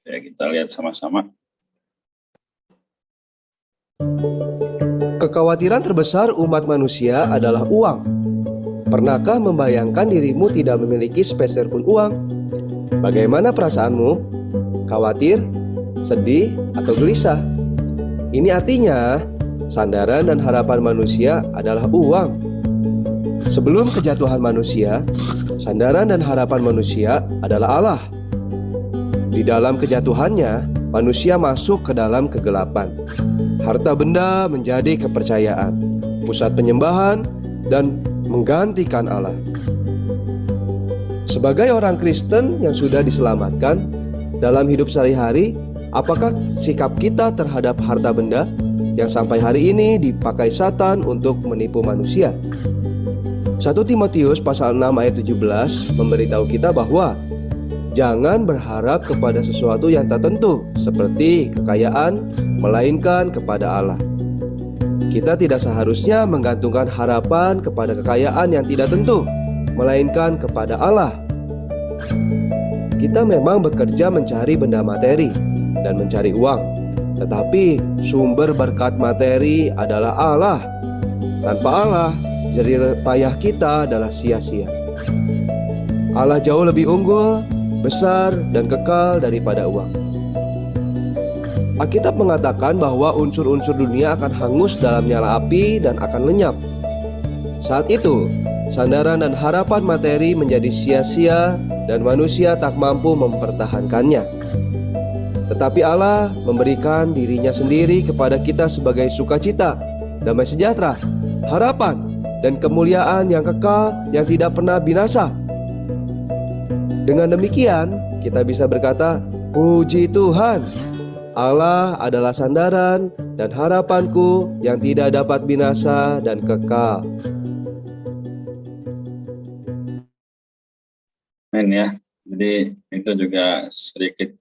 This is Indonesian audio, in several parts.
Ya, kita lihat sama-sama. Kekhawatiran terbesar umat manusia adalah uang. Pernahkah membayangkan dirimu tidak memiliki sepeser pun uang? Bagaimana perasaanmu? Khawatir, sedih, atau gelisah? Ini artinya sandaran dan harapan manusia adalah uang. Sebelum kejatuhan manusia, sandaran dan harapan manusia adalah Allah. Di dalam kejatuhannya, manusia masuk ke dalam kegelapan. Harta benda menjadi kepercayaan, pusat penyembahan, dan menggantikan Allah. Sebagai orang Kristen yang sudah diselamatkan, dalam hidup sehari-hari, apakah sikap kita terhadap harta benda yang sampai hari ini dipakai Satan untuk menipu manusia? 1 Timotius pasal 6 ayat 17 memberitahu kita bahwa jangan berharap kepada sesuatu yang tak tentu seperti kekayaan, melainkan kepada Allah. Kita tidak seharusnya menggantungkan harapan kepada kekayaan yang tidak tentu, melainkan kepada Allah. Kita memang bekerja mencari benda materi dan mencari uang, tetapi sumber berkat materi adalah Allah. Tanpa Allah, jerih payah kita adalah sia-sia. Allah jauh lebih unggul, besar, dan kekal daripada uang. Alkitab mengatakan bahwa unsur-unsur dunia akan hangus dalam nyala api dan akan lenyap. Saat itu, sandaran dan harapan materi menjadi sia-sia dan manusia tak mampu mempertahankannya. Tetapi Allah memberikan dirinya sendiri kepada kita sebagai sukacita, damai sejahtera, harapan, dan kemuliaan yang kekal yang tidak pernah binasa. Dengan demikian, kita bisa berkata, "Puji Tuhan, Allah adalah sandaran dan harapanku yang tidak dapat binasa dan kekal." Amin ya. Jadi itu juga sedikit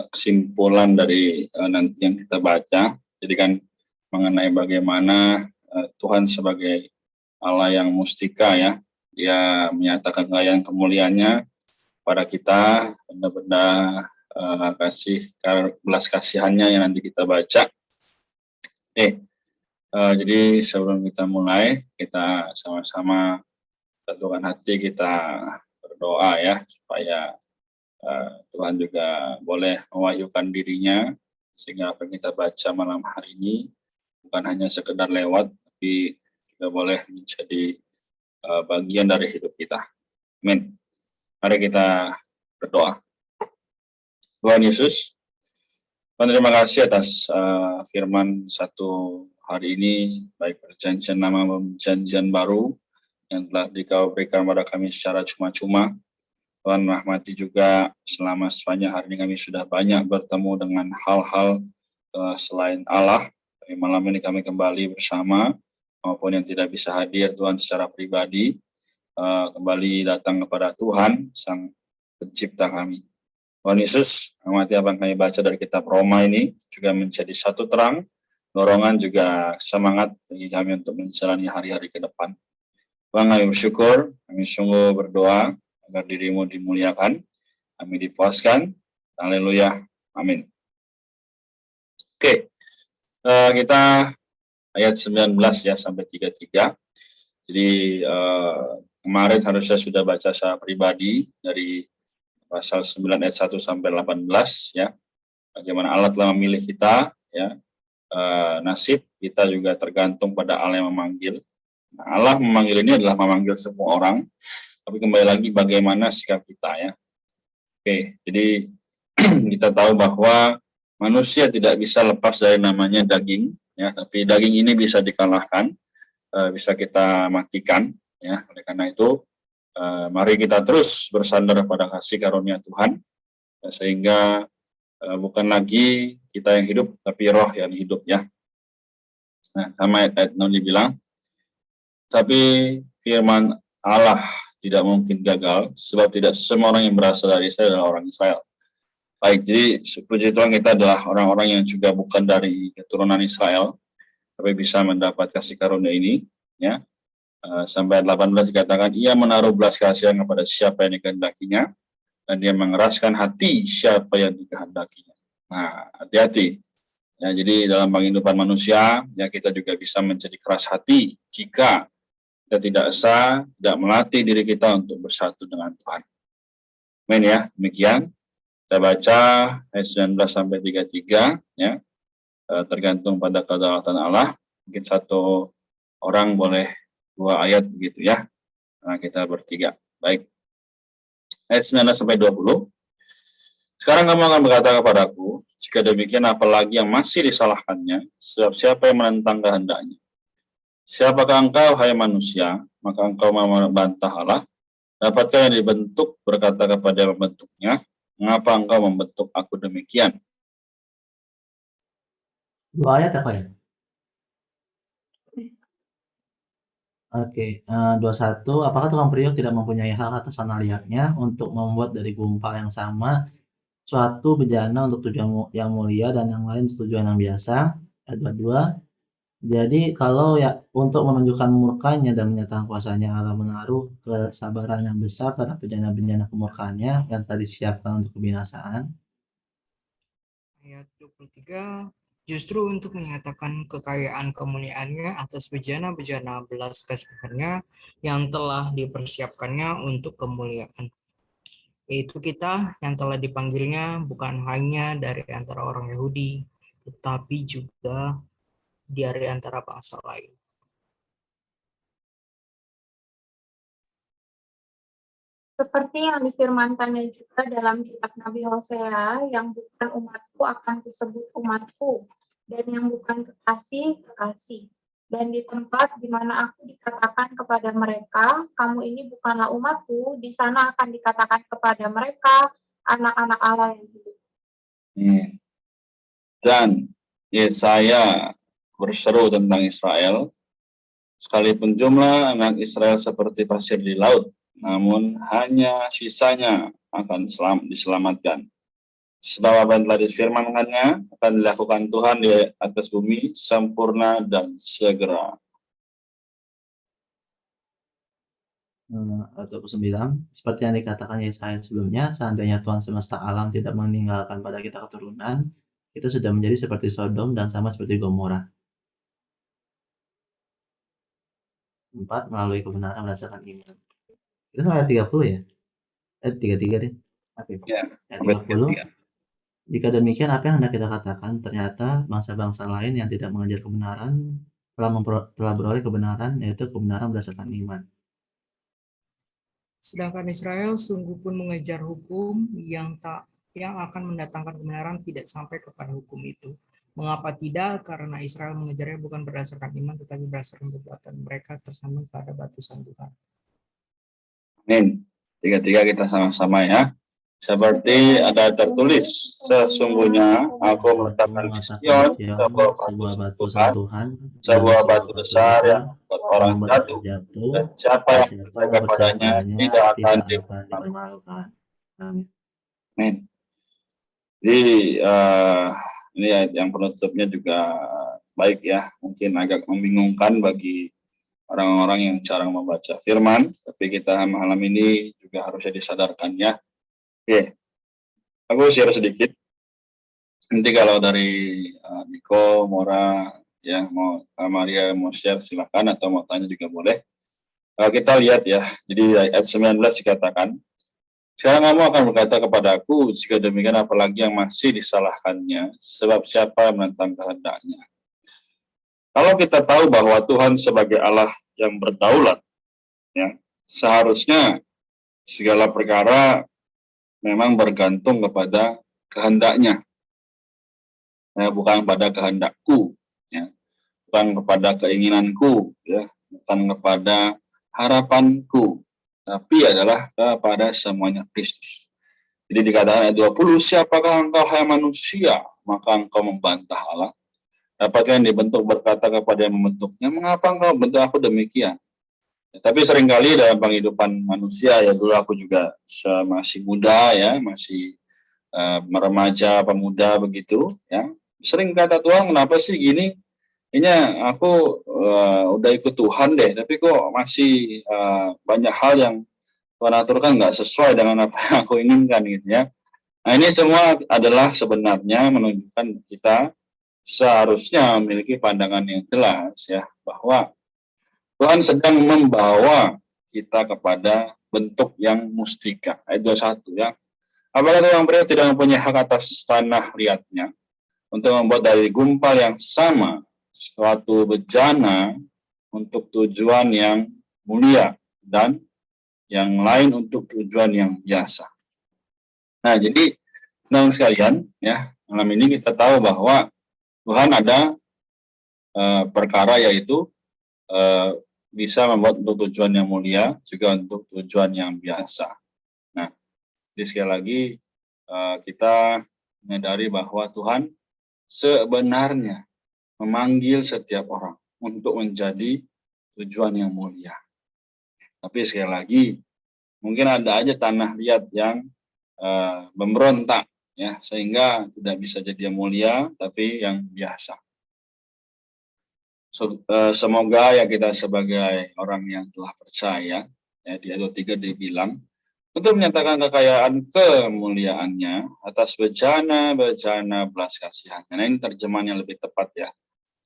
kesimpulan dari nanti yang kita baca. Jadi kan mengenai bagaimana Tuhan sebagai Allah yang mustika ya, Dia menyatakan kekayaan kemuliaannya pada kita, benda-benda kasih belas kasihannya yang nanti kita baca. Jadi sebelum kita mulai, kita sama-sama satukan hati, kita berdoa ya, supaya Tuhan juga boleh mewahyukan dirinya, sehingga apa yang kita baca malam hari ini bukan hanya sekedar lewat, tapi juga boleh menjadi bagian dari hidup kita. Amin. Mari kita berdoa. Tuhan Yesus, Tuhan terima kasih atas firman satu hari ini, baik perjanjian lama maupun perjanjian baru yang telah Dikau berikan kepada kami secara cuma-cuma. Tuhan rahmati juga selama sepanjang hari ini kami sudah banyak bertemu dengan hal-hal selain Allah. Tapi malam ini kami kembali bersama, maupun yang tidak bisa hadir Tuhan secara pribadi, kembali datang kepada Tuhan, Sang Pencipta kami. Tuhan Yesus, amati apa yang kami baca dari kitab Roma ini, juga menjadi satu terang, dorongan juga semangat bagi kami untuk menjalani hari-hari ke depan. Tuhan, kami bersyukur, kami sungguh berdoa, agar dirimu dimuliakan, kami dipuaskan. Haleluya, amin. Oke, kita ayat 19 ya sampai 33. Jadi kemarin harusnya sudah baca secara pribadi dari pasal 9 ayat 1 sampai 18 ya. Bagaimana Allah telah memilih kita ya. Nasib kita juga tergantung pada Allah yang memanggil. Nah, Allah memanggil ini adalah memanggil semua orang, tapi kembali lagi bagaimana sikap kita ya. Oke, jadi kita tahu bahwa manusia tidak bisa lepas dari namanya daging ya, tapi daging ini bisa dikalahkan, bisa kita matikan ya. Oleh karena itu mari kita terus bersandar pada kasih karunia Tuhan, sehingga bukan lagi kita yang hidup, tapi roh yang hidup ya. Nah, sama ayat 6 dibilang, tapi firman Allah tidak mungkin gagal, sebab tidak semua orang yang berasal dari Israel adalah orang Israel. Baik, jadi puji Tuhan kita adalah orang-orang yang juga bukan dari keturunan Israel, tapi bisa mendapat kasih karunia ini ya. Sampai 18 dikatakan ia menaruh belas kasihan kepada siapa yang dikehendakinya. dan dia mengeraskan hati siapa yang dikehendakinya. Nah, hati-hati. Ya, jadi dalam kehidupan manusia, ya kita juga bisa menjadi keras hati jika kita tidak melatih diri kita untuk bersatu dengan Tuhan. Amin ya, demikian. Kita baca ayat 19 sampai 33 ya. Tergantung pada kedaulatan Allah. Mungkin satu orang boleh 2 ayat begitu ya. Nah, kita bertiga. Baik. Ayat 19 sampai 20. Sekarang kamu akan berkata kepadaku, jika demikian apalagi yang masih disalahkannya, sebab siapa yang menentang kehendaknya? Siapakah engkau, hai manusia, maka engkau membantah Allah? Dapatkah yang dibentuk berkata kepada yang membentuknya, mengapa engkau membentuk aku demikian? 2 ayat apa ya? Oke, 21. Apakah tukang periuk tidak mempunyai hak atas tanah liatnya untuk membuat dari gumpal yang sama suatu bejana untuk tujuan yang mulia dan yang lain tujuan yang biasa? Ayat 22. Jadi kalau ya untuk menunjukkan murkanya dan menyatakan kuasanya, Allah menaruh kesabaran yang besar terhadap bejana-bejana kemurkaannya yang telah disiapkan untuk kebinasaan. Ayat 23, justru untuk menyatakan kekayaan kemuliaannya atas bejana-bejana belas kasihannya yang telah dipersiapkannya untuk kemuliaan. Yaitu kita yang telah dipanggilnya bukan hanya dari antara orang Yahudi, tetapi juga dari antara bangsa lain. Seperti yang difirmankannya juga dalam kitab Nabi Hosea, yang bukan umatku akan kusebut umatku, dan yang bukan kekasih, kekasih. Dan di tempat di mana aku dikatakan kepada mereka, kamu ini bukanlah umatku, di sana akan dikatakan kepada mereka, anak-anak Allah yang hidup. Dan Yesaya berseru tentang Israel, sekalipun jumlah anak Israel seperti pasir di laut, namun hanya sisanya akan diselamatkan. Sebab apa yang telah difirmankannya akan dilakukan Tuhan di atas bumi, sempurna dan segera. Ayat 29. Seperti yang dikatakan Yesaya sebelumnya, seandainya Tuhan semesta alam tidak meninggalkan pada kita keturunan, kita sudah menjadi seperti Sodom dan sama seperti Gomora. 4. Melalui kebenaran berdasarkan iman. Itu ayat 30 ya? Ayat 33 deh. Ya, Ayat 30. Jika demikian, apa yang hendak kita katakan? Ternyata bangsa-bangsa lain yang tidak mengajar kebenaran telah beroleh kebenaran, yaitu kebenaran berdasarkan iman. Sedangkan Israel sungguh pun mengejar hukum yang akan mendatangkan kebenaran tidak sampai kepada hukum itu. Mengapa tidak? Karena Israel mengejarnya bukan berdasarkan iman, tetapi berdasarkan perbuatan mereka tersandung pada batu sandungan. Amin. Tiga-tiga kita sama-sama ya. Seperti ada tertulis, sesungguhnya aku meletakkan di Sion sebuah batu sentuhan, sebuah batu besar yang membuat orang jatuh, dan siapa yang percaya kepadanya tidak akan dipermalukan. Amin. Jadi ini ayat yang penutupnya juga baik ya, mungkin agak membingungkan bagi orang-orang yang jarang membaca firman, tapi kita malam ini juga harusnya disadarkan ya. Oke, aku share sedikit. Nanti kalau dari Niko, Mora, ya mau Maria mau share silakan, atau mau tanya juga boleh. Kita lihat ya, jadi ayat 19 dikatakan, sekarang kamu akan berkata kepadaku, jika demikian apalagi yang masih disalahkannya, sebab siapa yang menentang kehendaknya. Kalau kita tahu bahwa Tuhan sebagai Allah yang berdaulat, ya, seharusnya segala perkara memang bergantung kepada kehendaknya, ya, bukan pada kehendakku, ya, bukan kepada keinginanku, ya, bukan kepada harapanku, tapi adalah kepada semuanya Kristus. Jadi dikatakan ayat 20, siapakah engkau hai manusia, maka engkau membantah Allah? Dapatkah yang dibentuk berkata kepada yang membentuknya, mengapa engkau bentuk aku demikian? Tapi seringkali dalam kehidupan manusia, ya dulu aku juga masih muda ya, masih meremaja pemuda begitu ya, sering kata Tuhan kenapa sih gini, ini aku udah ikut Tuhan deh, tapi kok masih banyak hal yang Tuhan aturkan nggak sesuai dengan apa yang aku inginkan gitu ya. Nah ini semua adalah sebenarnya menunjukkan kita seharusnya memiliki pandangan yang jelas ya, bahwa Tuhan sedang membawa kita kepada bentuk yang mustika. Ayat 21 ya. Apakah orang pria tidak mempunyai hak atas tanah liatnya untuk membuat dari gumpal yang sama suatu bejana untuk tujuan yang mulia dan yang lain untuk tujuan yang biasa. Nah, jadi teman sekalian ya, malam ini kita tahu bahwa Tuhan ada perkara yaitu bisa membuat untuk tujuan yang mulia, juga untuk tujuan yang biasa. Nah, jadi sekali lagi kita menyadari bahwa Tuhan sebenarnya memanggil setiap orang untuk menjadi tujuan yang mulia. Tapi sekali lagi, mungkin ada aja tanah liat yang memberontak, ya, sehingga tidak bisa jadi yang mulia, tapi yang biasa. Semoga ya kita sebagai orang yang telah percaya, ya, di ayat 3 dibilang, untuk menyatakan kekayaan kemuliaannya atas bejana-bejana belas kasihannya. Nah ini terjemahan yang lebih tepat ya.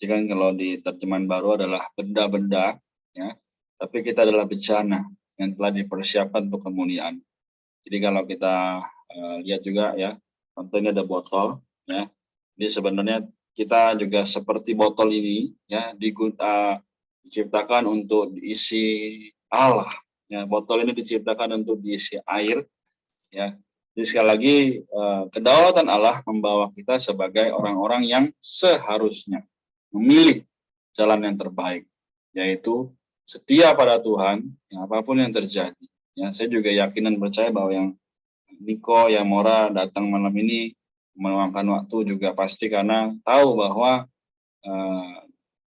Jika kalau di terjemahan baru adalah benda-benda, ya, tapi kita adalah bejana yang telah dipersiapkan untuk kemuliaan. Jadi kalau kita lihat juga ya, contohnya ada botol, ya. Jadi sebenarnya kita juga seperti botol ini, ya, diciptakan untuk diisi Allah. Ya, botol ini diciptakan untuk diisi air, ya. Jadi sekali lagi kedaulatan Allah membawa kita sebagai orang-orang yang seharusnya memilih jalan yang terbaik, yaitu setia pada Tuhan, ya, apapun yang terjadi. Ya, saya juga yakin dan percaya bahwa yang Niko, yang Mora datang malam ini meluangkan waktu juga pasti karena tahu bahwa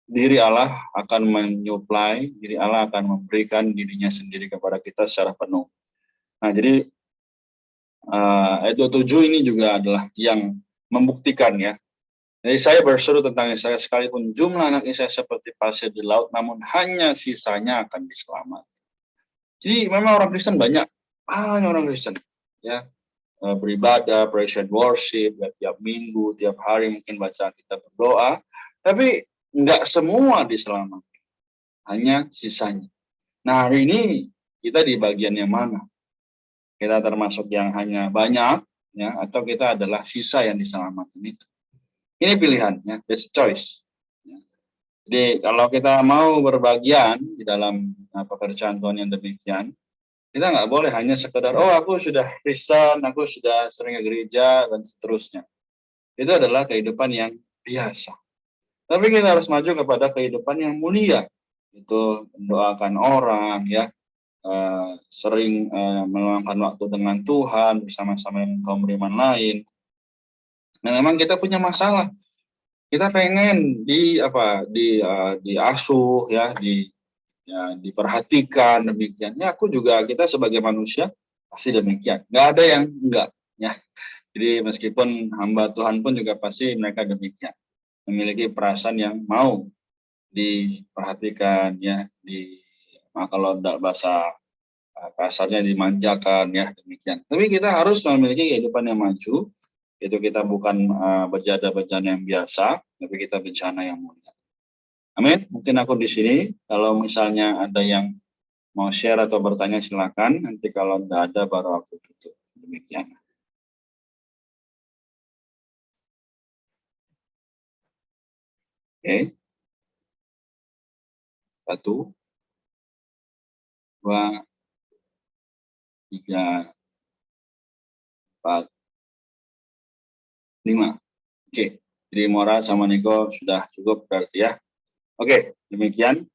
diri Allah akan menyuplai, diri Allah akan memberikan dirinya sendiri kepada kita secara penuh. Nah, jadi ayat 27 ini juga adalah yang membuktikan ya. Jadi saya berseru tentang Yesaya, sekalipun jumlah anak Yesaya seperti pasir di laut, namun hanya sisanya akan diselamatkan. Jadi memang orang Kristen banyak orang Kristen ya, beribadah, praise and worship, ya, tiap minggu, tiap hari mungkin baca kita berdoa, tapi enggak semua diselamatkan, hanya sisanya. Nah hari ini kita di bagian yang mana? Kita termasuk yang hanya banyak, ya, atau kita adalah sisa yang diselamatkan itu? Ini pilihannya, there's a choice. Ya. Jadi kalau kita mau berbagian di dalam pekerjaan Tuhan yang demikian, kita nggak boleh hanya sekedar, oh aku sudah Kristen, aku sudah sering ke gereja, dan seterusnya. Itu adalah kehidupan yang biasa. Tapi kita harus maju kepada kehidupan yang mulia. Itu mendoakan orang, ya, sering meluangkan waktu dengan Tuhan, bersama-sama dengan kaum beriman lain. Nah memang kita punya masalah. Kita pengen diasuh, ya, diperhatikan demikian. Ya aku juga, kita sebagai manusia pasti demikian. Nggak ada yang enggak, ya. Jadi meskipun hamba Tuhan pun juga pasti mereka demikian, memiliki perasaan yang mau diperhatikan, ya, kalau bahasa kasarnya dimanjakan, ya, demikian. Tapi kita harus memiliki kehidupan yang maju. Itu kita bukan bejana-bejana yang biasa, tapi kita bencana yang mulia. Amin. Mungkin aku di sini. Kalau misalnya ada yang mau share atau bertanya silakan. Nanti kalau tidak ada baru aku tutup. Demikian. Oke. 1, 2, 3, 4, 5. Oke. Jadi Mora sama Niko sudah cukup berarti ya. Oke, demikian.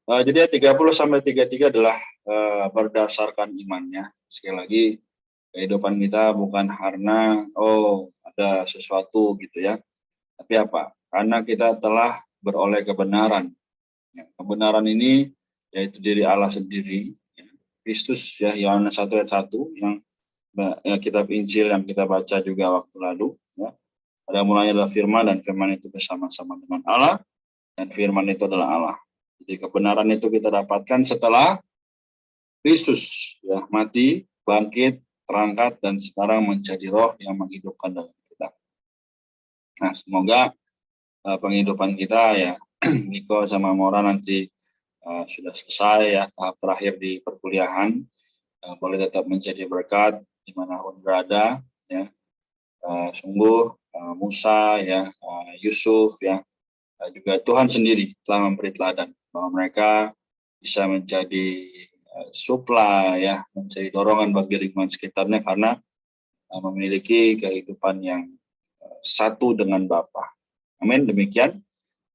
Jadi 30-33 adalah berdasarkan imannya. Sekali lagi, kehidupan kita bukan karena ada sesuatu gitu ya. Tapi apa? Karena kita telah beroleh kebenaran. Ya, kebenaran ini yaitu diri Allah sendiri, ya. Kristus, ya, Yohanes 1 ayat 1 yang kitab Injil yang kita baca juga waktu lalu, ya. Pada mulanya adalah firman, dan firman itu bersama-sama dengan Allah, dan firman itu adalah Allah. Jadi kebenaran itu kita dapatkan setelah Kristus ya mati, bangkit, terangkat, dan sekarang menjadi roh yang menghidupkan dalam kita. Nah, semoga penghidupan kita ya, Niko sama Mora nanti sudah selesai ya tahap terakhir di perkuliahan, boleh tetap menjadi berkat dimanapun berada ya. Sungguh Musa ya, Yusuf ya, juga Tuhan sendiri telah memberi teladan bahwa mereka bisa menjadi supply ya, menjadi dorongan bagi lingkungan sekitarnya karena memiliki kehidupan yang satu dengan Bapa. Amin. Demikian.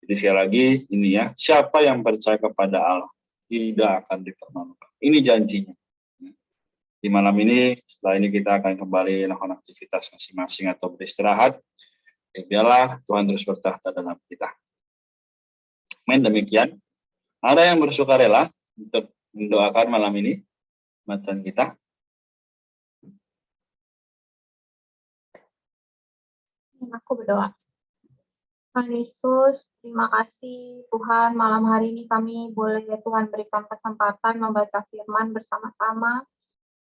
Jadi sekali lagi ini ya, siapa yang percaya kepada Allah tidak akan dipermalukan. Ini janjinya. Di malam ini, setelah ini kita akan kembali melakukan aktivitas masing-masing atau beristirahat. Biarlah Tuhan terus bertahta dalam kita. Amin. Demikian. Ada yang bersukarela untuk mendoakan malam ini bacaan kita? Aku berdoa. Tuhan Yesus, terima kasih Tuhan, malam hari ini kami boleh Tuhan berikan kesempatan membaca firman bersama-sama.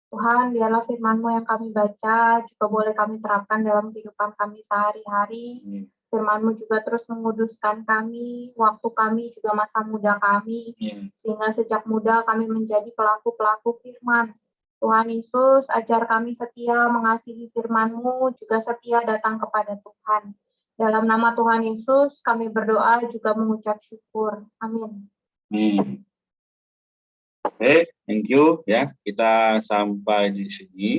Tuhan, biarlah firman-Mu yang kami baca juga boleh kami terapkan dalam kehidupan kami sehari-hari. Firman-Mu juga terus menguduskan kami, waktu kami juga masa muda kami, sehingga sejak muda kami menjadi pelaku-pelaku firman. Tuhan Yesus, ajar kami setia mengasihi firman-Mu, juga setia datang kepada Tuhan. Dalam nama Tuhan Yesus, kami berdoa juga mengucap syukur. Amin. Oke, thank you ya. Kita sampai di sini.